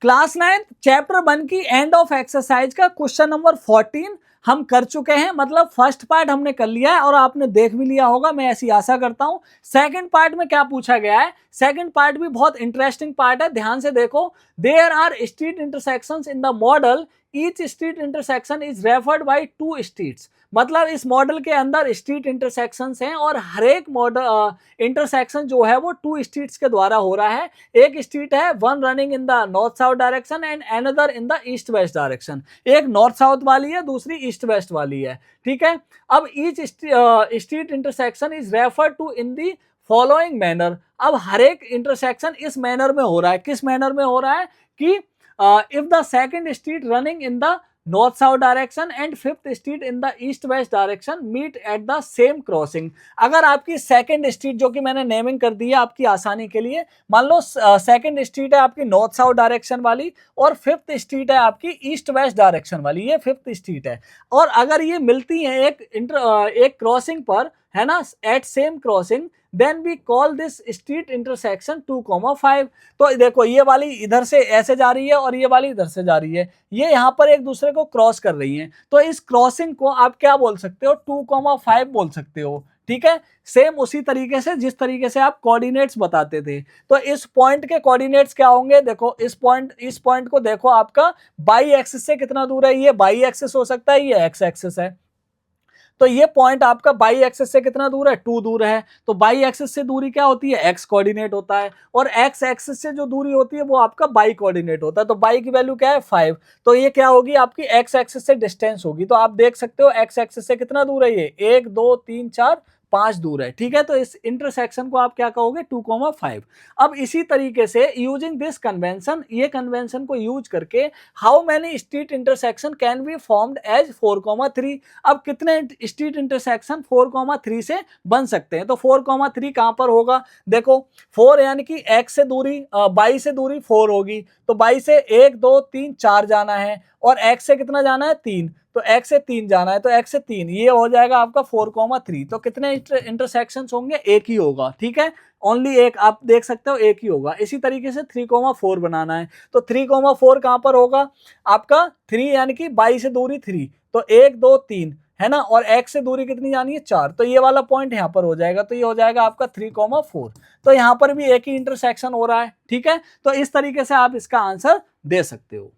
Class 9 chapter 1 की end of exercise का question number 14 हम कर चुके हैं। मतलब फर्स्ट पार्ट हमने कर लिया है और आपने देख भी लिया होगा, मैं ऐसी आशा करता हूं। सेकंड पार्ट में क्या पूछा गया है, सेकंड पार्ट भी बहुत इंटरेस्टिंग पार्ट है, ध्यान से देखो। There are street intersections in the model, each street intersection is referred by 2 streets. मतलब इस मॉडल के अंदर स्ट्रीट इंटरसेक्शंस हैं और हर एक मॉडल इंटरसेक्शन जो है वो 2 स्ट्रीट्स के द्वारा हो रहा है। एक स्ट्रीट है one running in the north south direction and another in the east west direction. एक नॉर्थ साउथ वाली है, दूसरी ईस्ट वेस्ट वाली है, ठीक है। अब each street intersection is referred to in the following manner. अब हर एक इंटरसेक्शन इस मैनर में हो रहा है। किस मैनर में हो रहा है कि if the second street running in the north south direction and fifth street in the east west direction meet at the same crossing. अगर आपकी सेकंड स्ट्रीट, जो कि मैंने नेमिंग कर दी है आपकी आसानी के लिए, मान लो सेकंड स्ट्रीट है आपकी नॉर्थ साउथ डायरेक्शन वाली और फिफ्थ स्ट्रीट है आपकी ईस्ट वेस्ट डायरेक्शन वाली, ये फिफ्थ स्ट्रीट है। और अगर ये मिलती है एक क्रॉसिंग पर, है ना, at same crossing, then we call this street intersection 2,5। तो देखो ये वाली इधर से ऐसे जा रही है और ये वाली इधर से जा रही है, ये यहाँ पर एक दूसरे को क्रॉस कर रही हैं, तो इस क्रॉसिंग को आप क्या बोल सकते हो, 2,5 बोल सकते हो, ठीक है। सेम उसी तरीके से जिस तरीके से आप कोऑर्डिनेट्स बताते थे। तो इस पॉइंट के कोऑर्डिनेट्स क्या होंगे, देखो इस पॉइंट को देखो, आपका बाई एक्सिस से कितना दूर है, ये बाई एक्सिस हो सकता है, ये एक्स एक्सिस है। तो ये पॉइंट आपका बाई एक्सिस से कितना दूर है, 2 दूर है। तो बाई एक्सिस से दूरी क्या होती है, एक्स कोऑर्डिनेट होता है, और एक्स एक्सिस से जो दूरी होती है वो आपका बाई कोऑर्डिनेट होता है। तो बाई की वैल्यू क्या है, 5। तो ये क्या होगी, आपकी एक्स एक्सिस से डिस्टेंस होगी। तो आप देख सकते हो एक्स एक्सिस से कितना दूर है, ये 1 2 3 4 5 दूर है, ठीक है। तो इस इंटरसेक्शन को आप क्या कहोगे, 2,5। अब इसी तरीके से यूजिंग दिस कन्वेंशन, ये कन्वेंशन को यूज करके, how many street intersection can be formed as 4,3। अब कितने स्ट्रीट इंटरसेक्शन 4,3 से बन सकते हैं। तो 4,3 कहां पर होगा, देखो 4 यानी कि एक्स से दूरी, बाई से दूरी 4 होगी, तो बाई से 1 2 3 4 जाना है, और एक्स से कितना जाना है, 3। तो x से 3 जाना है, तो x से 3, ये हो जाएगा आपका 4,3। तो कितने इंटरसेक्शंस होंगे, एक ही होगा, ठीक है। ओनली एक, आप देख सकते हो एक ही होगा। इसी तरीके से 3,4 बनाना है, तो 3,4 कहां पर होगा, आपका 3 यानी कि बाई से दूरी 3, तो 1 2 3 है ना, और x से दूरी कितनी जानी है, 4। तो ये वाला पॉइंट यहाँ पर हो जाएगा, तो ये हो जाएगा आपका 3,4। तो यहाँ पर भी एक ही इंटरसेक्शन हो रहा है, ठीक है। तो इस तरीके से आप इसका आंसर दे सकते हो।